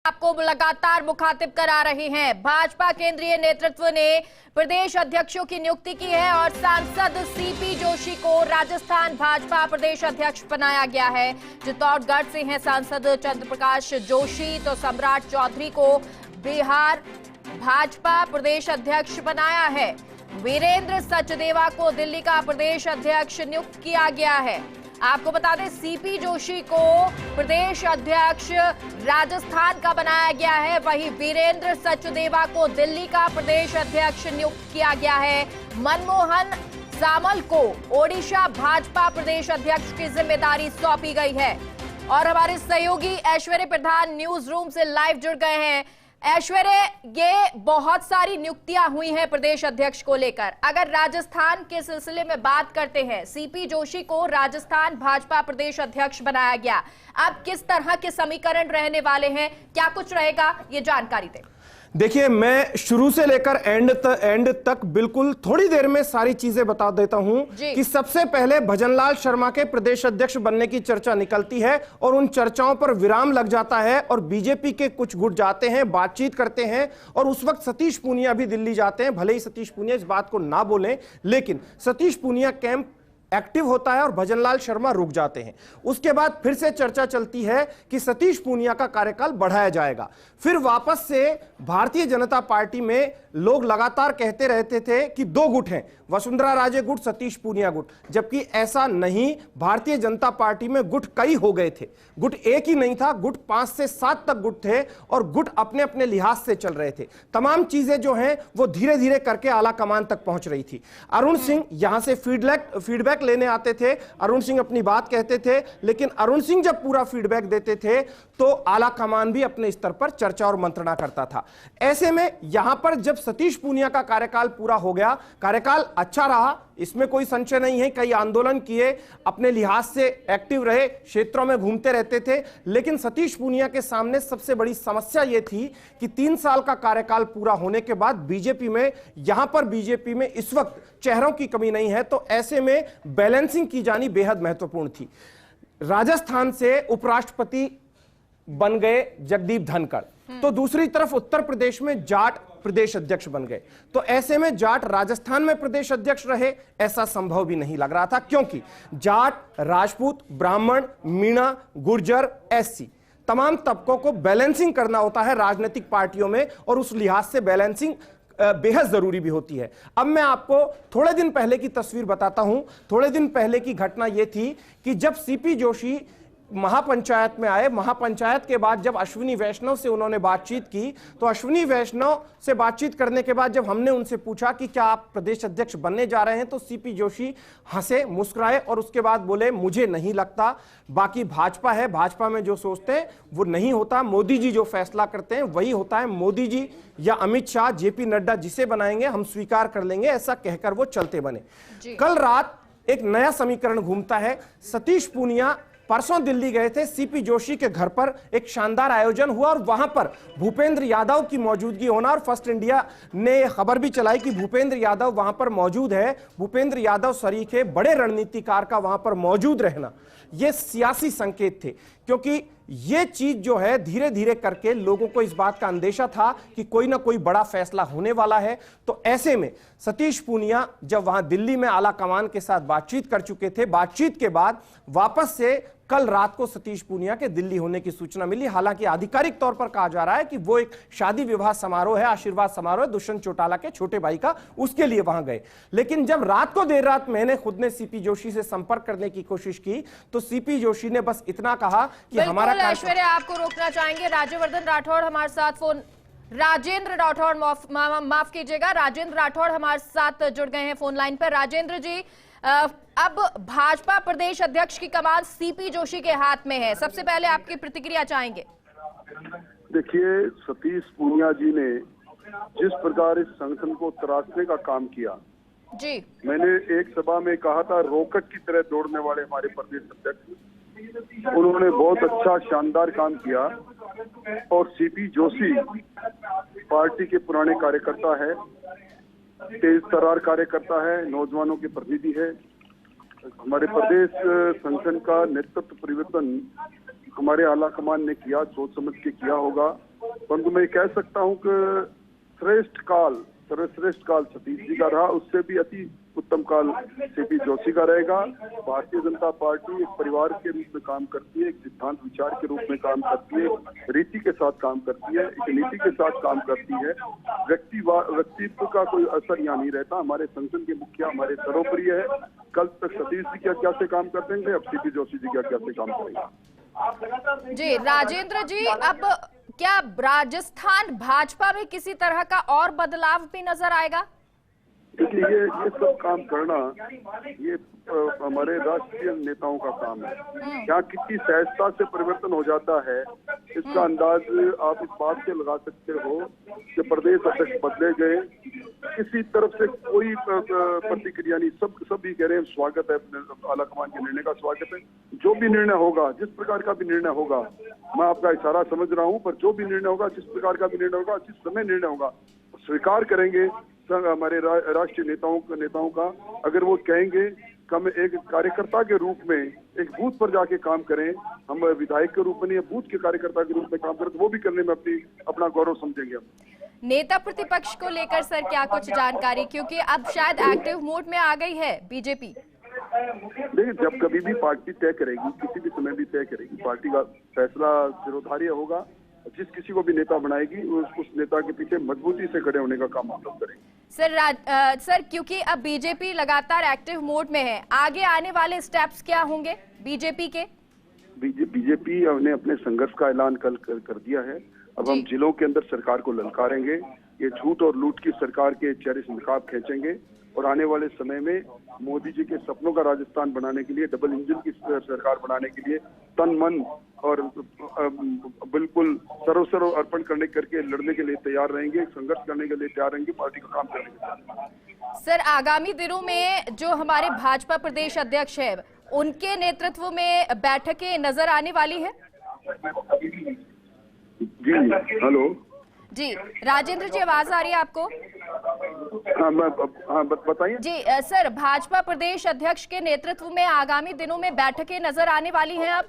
आपको लगातार मुखातिब करा रही हैं। भाजपा केंद्रीय नेतृत्व ने प्रदेश अध्यक्षों की नियुक्ति की है और सांसद सीपी जोशी को राजस्थान भाजपा प्रदेश अध्यक्ष बनाया गया है। चित्तौड़गढ़ से हैं सांसद चंद्र प्रकाश जोशी, तो सम्राट चौधरी को बिहार भाजपा प्रदेश अध्यक्ष बनाया है। वीरेंद्र सचदेवा को दिल्ली का प्रदेश अध्यक्ष नियुक्त किया गया है। आपको बता दें, सीपी जोशी को प्रदेश अध्यक्ष राजस्थान का बनाया गया है, वहीं वीरेंद्र सचदेवा को दिल्ली का प्रदेश अध्यक्ष नियुक्त किया गया है। मनमोहन सामल को ओडिशा भाजपा प्रदेश अध्यक्ष की जिम्मेदारी सौंपी गई है। और हमारे सहयोगी ऐश्वर्य प्रधान न्यूज रूम से लाइव जुड़ गए हैं। ऐश्वर्य, ये बहुत सारी नियुक्तियां हुई हैं प्रदेश अध्यक्ष को लेकर। अगर राजस्थान के सिलसिले में बात करते हैं, सीपी जोशी को राजस्थान भाजपा प्रदेश अध्यक्ष बनाया गया। अब किस तरह के समीकरण रहने वाले हैं, क्या कुछ रहेगा, ये जानकारी दें। देखिए, मैं शुरू से लेकर एंड तक बिल्कुल थोड़ी देर में सारी चीजें बता देता हूं कि सबसे पहले भजनलाल शर्मा के प्रदेश अध्यक्ष बनने की चर्चा निकलती है और उन चर्चाओं पर विराम लग जाता है और बीजेपी के कुछ गुट जाते हैं, बातचीत करते हैं और उस वक्त सतीश पूनिया भी दिल्ली जाते हैं। भले ही सतीश पूनिया इस बात को ना बोलें, लेकिन सतीश पूनिया कैंप एक्टिव होता है और भजनलाल शर्मा रुक जाते हैं। उसके बाद फिर से चर्चा चलती है कि सतीश पूनिया का कार्यकाल बढ़ाया जाएगा। फिर वापस से भारतीय जनता पार्टी में लोग लगातार कहते रहते थे कि दो गुट हैं, वसुंधरा राजे गुट, सतीश पूनिया गुट, जबकि ऐसा नहीं। भारतीय जनता पार्टी में गुट कई हो गए थे, गुट एक ही नहीं था, गुट 5 से 7 तक गुट थे और गुट अपने अपने लिहाज से चल रहे थे। तमाम चीजें जो हैं वो धीरे धीरे करके आला कमान तक पहुंच रही थी। अरुण सिंह यहां से फीडबैक लेने आते थे, अरुण सिंह अपनी बात कहते थे, लेकिन अरुण सिंह जब पूरा फीडबैक देते थे तो आला कमान भी अपने स्तर पर चर्चा और मंत्रणा करता था। ऐसे में यहां पर जब सतीश पूनिया का कार्यकाल पूरा हो गया, कार्यकाल अच्छा रहा, इसमें कोई संशय नहीं है। कई आंदोलन किए, अपने लिहाज से एक्टिव रहे, क्षेत्रों में घूमते रहते थे, लेकिन सतीश पूनिया के सामने सबसे बड़ी समस्या यह थी कि 3 साल का कार्यकाल पूरा होने के बाद बीजेपी में इस वक्त चेहरों की कमी नहीं है, तो ऐसे में बैलेंसिंग की जानी बेहद महत्वपूर्ण थी। राजस्थान से उपराष्ट्रपति बन गए जगदीप धनखड़, तो दूसरी तरफ उत्तर प्रदेश में जाट प्रदेश अध्यक्ष बन गए। तो ऐसे में जाट राजस्थान में प्रदेश अध्यक्ष रहे, ऐसा संभव भी नहीं लग रहा था, क्योंकि जाट, राजपूत, ब्राह्मण, मीणा, गुर्जर, एससी तमाम तबकों को बैलेंसिंग करना होता है राजनीतिक पार्टियों में, और उस लिहाज से बैलेंसिंग बेहद जरूरी भी होती है। अब मैं आपको थोड़े दिन पहले की तस्वीर बताता हूं। थोड़े दिन पहले की घटना यह थी कि जब सीपी जोशी महापंचायत में आए, महापंचायत के बाद जब अश्विनी वैष्णव से उन्होंने बातचीत की, तो अश्विनी वैष्णव से बातचीत करने के बाद जब हमने उनसे पूछा कि क्या आप प्रदेश अध्यक्ष बनने जा रहे हैं, तो सीपी जोशी हंसे, मुस्कुराए और उसके बाद बोले, मुझे नहीं लगता, बाकी भाजपा है, भाजपा में जो सोचते हैं वो नहीं होता, मोदी जी जो फैसला करते हैं वही होता है, मोदी जी या अमित शाह, जेपी नड्डा जिसे बनाएंगे हम स्वीकार कर लेंगे, ऐसा कहकर वो चलते बने। कल रात एक नया समीकरण घूमता है। सतीश पूनिया परसों दिल्ली गए थे, सीपी जोशी के घर पर एक शानदार आयोजन हुआ और वहां पर भूपेंद्र यादव की मौजूदगी होना, और फर्स्ट इंडिया ने खबर भी चलाई कि भूपेंद्र यादव वहां पर मौजूद है। भूपेंद्र यादव सरीखे बड़े रणनीतिकार का वहां पर मौजूद रहना, ये सियासी संकेत थे, क्योंकि ये चीज जो है धीरे धीरे करके लोगों को इस बात का अंदेशा था कि कोई ना कोई बड़ा फैसला होने वाला है। तो ऐसे में सतीश पूनिया जब वहां दिल्ली में आला कमान के साथ बातचीत कर चुके थे, बातचीत के बाद वापस से कल रात को सतीश पूनिया के दिल्ली होने की सूचना मिली। हालांकि आधिकारिक तौर पर कहा जा रहा है कि वो एक शादी विवाह समारोह है, आशीर्वाद समारोह है दुष्यंत चौटाला के छोटे भाई का, उसके लिए वहां गए। लेकिन जब रात को देर रात मैंने खुद ने सीपी जोशी से संपर्क करने की कोशिश की, तो सीपी जोशी ने बस इतना कहा कि हमारा ऐश्वर्य, आपको रोकना चाहेंगे, राज्यवर्धन राठौड़ हमारे साथ राजेंद्र राठौड़, माफ कीजिएगा, राजेंद्र राठौड़ हमारे साथ जुड़ गए हैं फोन लाइन पर। राजेंद्र जी, अब भाजपा प्रदेश अध्यक्ष की कमान सीपी जोशी के हाथ में है, सबसे पहले आपकी प्रतिक्रिया चाहेंगे। देखिए, सतीश पूनिया जी ने जिस प्रकार इस संगठन को तराशने का काम किया जी, मैंने एक सभा में कहा था, रॉकेट की तरह दौड़ने वाले हमारे प्रदेश अध्यक्ष, उन्होंने बहुत अच्छा शानदार काम किया। और सीपी जोशी पार्टी के पुराने कार्यकर्ता है, तेज तर्रार कार्यकर्ता है, नौजवानों के प्रतिनिधि है। हमारे प्रदेश संगठन का नेतृत्व परिवर्तन हमारे आला कमान ने किया, सोच समझ के किया होगा। परंतु मैं कह सकता हूं कि सर्वश्रेष्ठ काल सतीश जी का रहा, उससे भी अति उत्तम काल सीपी जोशी का रहेगा। भारतीय जनता पार्टी एक परिवार के रूप में काम करती है, एक सिद्धांत विचार के रूप में काम करती है, रीति के साथ काम करती है, एक नीति के साथ काम करती है। व्यक्तित्व का कोई असर यहाँ नहीं रहता। हमारे संगठन के मुखिया हमारे सर्वप्रिय है। कल तक सतीश जी क्या से काम करते थे, अब सीपी जोशी जी क्या से काम करेंगे। जी राजेंद्र जी, अब क्या राजस्थान भाजपा में किसी तरह का और बदलाव भी नजर आएगा? देखिए ये सब काम करना ये हमारे राष्ट्रीय नेताओं का काम है। यहाँ कितनी सहजता से परिवर्तन हो जाता है, इसका अंदाज आप इस बात से लगा सकते हो कि प्रदेश अध्यक्ष बदले गए, किसी तरफ से कोई प्रतिक्रिया नहीं, सब भी कह रहे हैं स्वागत है, आलाकमान के निर्णय का स्वागत है। जो भी निर्णय होगा, जिस प्रकार का भी निर्णय होगा, मैं आपका इशारा समझ रहा हूँ, पर जो भी निर्णय होगा, जिस प्रकार का भी निर्णय होगा, जिस समय निर्णय होगा, स्वीकार करेंगे हमारे राष्ट्रीय नेताओं का। अगर वो कहेंगे कि हम एक कार्यकर्ता के रूप में एक बूथ पर जाके काम करें, हम विधायक के रूप में नहीं, बूथ के कार्यकर्ता के रूप में काम करें, तो वो भी करने में अपना गौरव समझेंगे हम। नेता प्रतिपक्ष को लेकर सर क्या कुछ जानकारी, क्योंकि अब शायद एक्टिव मोड में आ गई है बीजेपी? देखिए, जब कभी भी पार्टी तय करेगी, किसी भी समय भी तय करेगी, पार्टी का फैसला सिरोधार्य होगा। जिस किसी को भी नेता बनाएगी उस नेता के पीछे मजबूती से खड़े होने का काम हम लोग करेंगे। सर क्योंकि अब बीजेपी लगातार एक्टिव मोड में है, आगे आने वाले स्टेप्स क्या होंगे बीजेपी के? बीजेपी ने अपने संघर्ष का ऐलान कल कर दिया है। अब हम जिलों के अंदर सरकार को ललकारेंगे, ये झूठ और लूट की सरकार के चेहरे से नकाब खींचेंगे और आने वाले समय में मोदी जी के सपनों का राजस्थान बनाने के लिए, डबल इंजन की सरकार बनाने के लिए तन मन और बिल्कुल सर्वस्व अर्पण करके लड़ने के लिए तैयार रहेंगे, संघर्ष करने के लिए तैयार रहेंगे, पार्टी का काम करने के लिए। सर आगामी दिनों में जो हमारे भाजपा प्रदेश अध्यक्ष है, उनके नेतृत्व में बैठकें नजर आने वाली है? जी हेलो जी राजेंद्र जी, आवाज आ रही है आपको? हाँ बताइए जी सर, भाजपा प्रदेश अध्यक्ष के नेतृत्व में आगामी दिनों में बैठकें नजर आने वाली हैं अब?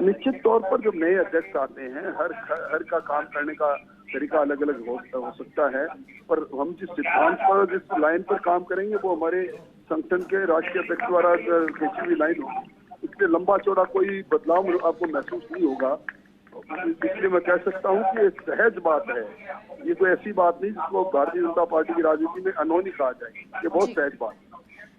निश्चित तौर पर जब नए अध्यक्ष आते हैं, हर का काम करने का तरीका अलग अलग हो सकता है, पर हम जिस सिद्धांत पर, जिस लाइन पर काम करेंगे, वो हमारे संगठन के राष्ट्रीय अध्यक्ष द्वारा खींची हुई लाइन होगी। इसलिए लंबा चौड़ा कोई बदलाव आपको महसूस नहीं होगा। इसलिए मैं कह सकता हूँ कि एक सहज बात है, ये कोई ऐसी बात नहीं जिसको भारतीय जनता पार्टी की राजनीति में अनहोनी कहा जाए। ये बहुत सहज बात है।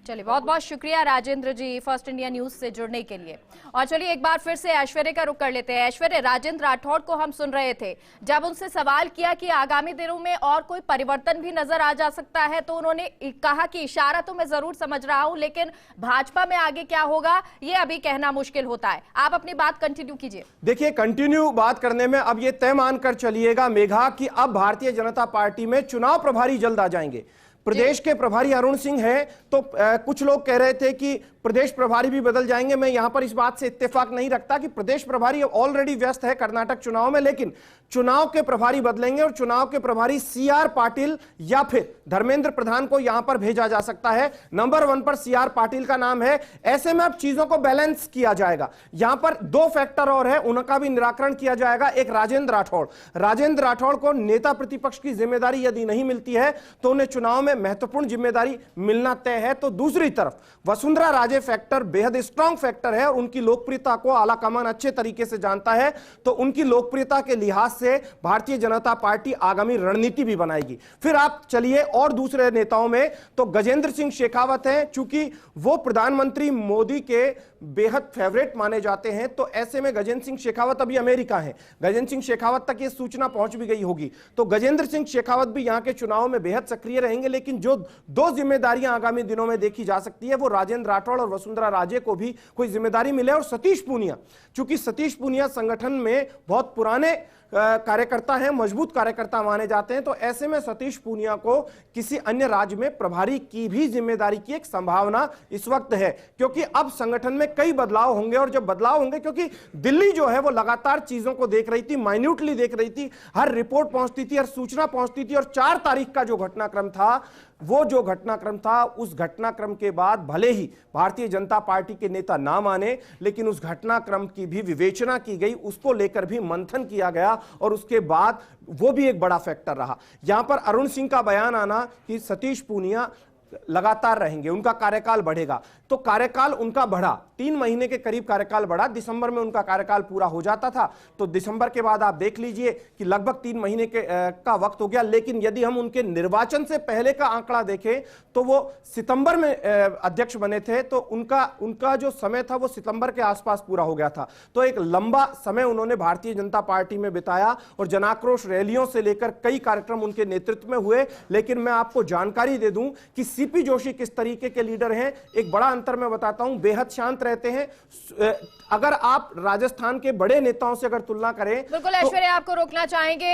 चलिए, बहुत बहुत शुक्रिया राजेंद्र जी फर्स्ट इंडिया न्यूज से जुड़ने के लिए। और चलिए एक बार फिर से ऐश्वर्य का रुख कर लेते हैं। ऐश्वर्य, राजेंद्र राठौड़ को हम सुन रहे थे, जब उनसे सवाल किया कि आगामी दिनों में और कोई परिवर्तन भी नजर आ जा सकता है, तो उन्होंने कहा कि इशारा तो मैं जरूर समझ रहा हूं, लेकिन भाजपा में आगे क्या होगा ये अभी कहना मुश्किल होता है। आप अपनी बात कंटिन्यू कीजिए। देखिए, कंटिन्यू बात करने में अब ये तय मानकर चलिएगा मेघा कि अब भारतीय जनता पार्टी में चुनाव प्रभारी जल्द आ जाएंगे। प्रदेश के प्रभारी अरुण सिंह हैं, तो कुछ लोग कह रहे थे कि प्रदेश प्रभारी भी बदल जाएंगे। मैं यहां पर इस बात से इत्तेफाक नहीं रखता कि प्रदेश प्रभारी ऑलरेडी व्यस्त है कर्नाटक चुनाव में, लेकिन चुनाव के प्रभारी बदलेंगे और चुनाव के प्रभारी सीआर पाटिल या फिर धर्मेंद्र प्रधान को यहां पर भेजा जा सकता है। नंबर 1 पर सीआर पाटिल का नाम है। ऐसे में अब चीजों को बैलेंस किया जाएगा। यहां पर 2 फैक्टर और है, उनका भी निराकरण किया जाएगा। एक राजेंद्र राठौड़ को नेता प्रतिपक्ष की जिम्मेदारी यदि नहीं मिलती है तो उन्हें चुनाव में महत्वपूर्ण जिम्मेदारी मिलना तय है। तो दूसरी तरफ वसुंधरा राजे फैक्टर बेहद स्ट्रांग फैक्टर है और उनकी लोकप्रियता को आलाकमान अच्छे तरीके से जानता है, तो उनकी लोकप्रियता के लिहाज से भारतीय जनता पार्टी आगामी रणनीति भी बनाएगी। फिर आप चलिए और दूसरे नेताओं में, तो गजेंद्र सिंह शेखावत हैं, चूंकि वो प्रधानमंत्री मोदी के बेहद फेवरेट माने जाते हैं, तो ऐसे में गजेंद्र सिंह शेखावत अभी अमेरिका हैं। गजेंद्र सिंह शेखावत तक ये सूचना पहुंच भी गई होगी, तो गजेंद्र सिंह शेखावत भी यहां के चुनाव में बेहद सक्रिय रहेंगे। लेकिन जो 2 जिम्मेदारियां आगामी दिनों में देखी जा सकती है, वो राजेंद्र राठौड़ और वसुंधरा राजे को भी कोई जिम्मेदारी मिले। और सतीश पूनिया, चूंकि सतीश पूनिया संगठन में बहुत पुराने कार्यकर्ता हैं, मजबूत कार्यकर्ता माने जाते हैं, तो ऐसे में सतीश पूनिया को किसी अन्य राज्य में प्रभारी की भी जिम्मेदारी की एक संभावना इस वक्त है, क्योंकि अब संगठन में कई बदलाव होंगे। और जब बदलाव होंगे, क्योंकि दिल्ली जो है वो लगातार चीजों को देख रही थी, माइन्यूटली देख रही थी, हर रिपोर्ट पहुंचती थी, हर सूचना पहुंचती थी। और 4 तारीख का जो घटनाक्रम था, वो जो घटनाक्रम था, उस घटनाक्रम के बाद भले ही भारतीय जनता पार्टी के नेता ना माने, लेकिन उस घटनाक्रम की भी विवेचना की गई, उसको लेकर भी मंथन किया गया गया और उसके बाद वो भी एक बड़ा फैक्टर रहा। यहां पर अरुण सिंह का बयान आना कि सतीश पूनिया लगातार रहेंगे, उनका कार्यकाल बढ़ेगा, तो कार्यकाल उनका बढ़ा, 3 महीने के करीब कार्यकाल बढ़ा। दिसंबर में उनका कार्यकाल पूरा हो जाता था, तो दिसंबर के बाद आप देख लीजिए कि लगभग 3 महीने का वक्त हो गया। लेकिन यदि हम उनके निर्वाचन से पहले का आंकड़ा देखें तो वो सितंबर में अध्यक्ष बने थे, तो उनका जो समय था वो सितंबर के आसपास पूरा हो गया था। तो एक लंबा समय उन्होंने भारतीय जनता पार्टी में बिताया और जनाक्रोश रैलियों से लेकर कई कार्यक्रम उनके नेतृत्व में हुए। लेकिन मैं आपको जानकारी दे दूं कि सीपी जोशी किस तरीके के लीडर हैं, एक बड़ा अंतर मैं बताता हूं, बेहद शांत रहते हैं। अगर आप राजस्थान के बड़े नेताओं से अगर तुलना करें, बिल्कुल ऐश्वर्या आपको रोकना चाहेंगे।